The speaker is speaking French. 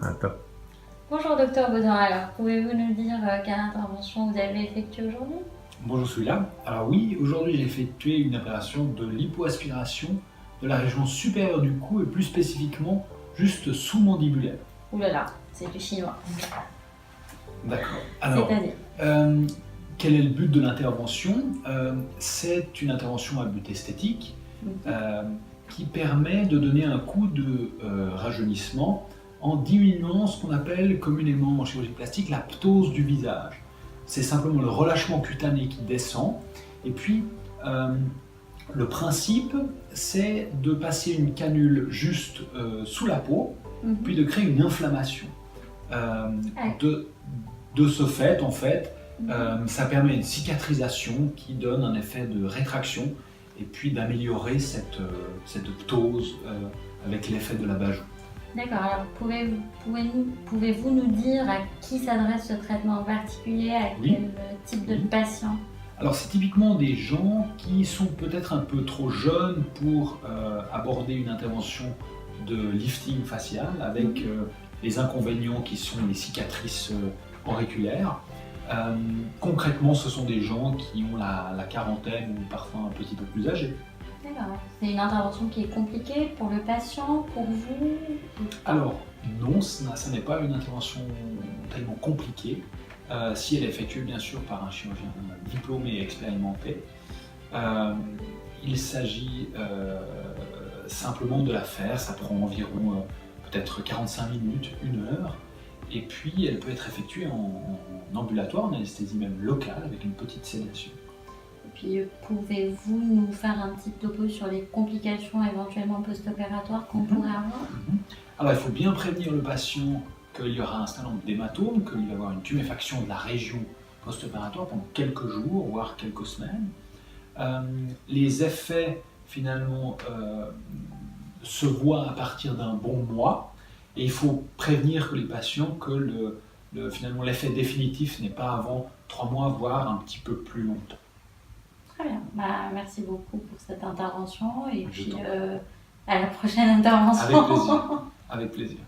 Ah, top. Bonjour docteur Baudin, alors pouvez-vous nous dire quelle intervention vous avez effectuée aujourd'hui? Bonjour celui-là. Alors oui, aujourd'hui j'ai effectué une opération de lipoaspiration de la région supérieure du cou et plus spécifiquement juste sous-mandibulaire. Ouh là là, c'est du chinois. D'accord. Alors, C'est-à-dire? euh, quel est le but de l'intervention? C'est une intervention à but esthétique qui permet de donner un coup de rajeunissement en diminuant ce qu'on appelle communément en chirurgie plastique la ptose du visage. C'est simplement le relâchement cutané qui descend. Et puis, le principe, c'est de passer une canule juste sous la peau, puis de créer une inflammation. De ce fait, en fait, ça permet une cicatrisation qui donne un effet de rétraction et puis d'améliorer cette ptose avec l'effet de l'abat-jour. D'accord, alors pouvez-vous nous dire à qui s'adresse ce traitement en particulier, à quel type de patient? Alors c'est typiquement des gens qui sont peut-être un peu trop jeunes pour aborder une intervention de lifting facial avec les inconvénients qui sont les cicatrices auriculaires. Concrètement, ce sont des gens qui ont la quarantaine ou parfois un petit peu plus âgés. D'accord, c'est une intervention qui est compliquée pour le patient, pour vous? Alors non, ça n'est pas une intervention tellement compliquée. Si elle est effectuée bien sûr par un chirurgien diplômé et expérimenté, il s'agit simplement de la faire, ça prend environ peut-être 45 minutes, 1 heure, et puis elle peut être effectuée en ambulatoire, en anesthésie même locale, avec une petite sédation. Et puis pouvez-vous nous faire un petit topo sur les complications éventuellement post-opératoires qu'on pourrait avoir? Alors il faut bien prévenir le patient qu'il y aura un certain nombre d'hématomes, qu'il va y avoir une tuméfaction de la région post-opératoire pendant quelques jours, voire quelques semaines. Les effets, finalement, se voient à partir d'un bon mois, et il faut prévenir que les patients que finalement l'effet définitif n'est pas avant 3 mois, voire un petit peu plus longtemps. Très bien, merci beaucoup pour cette intervention et puis à la prochaine intervention. Avec plaisir. Avec plaisir.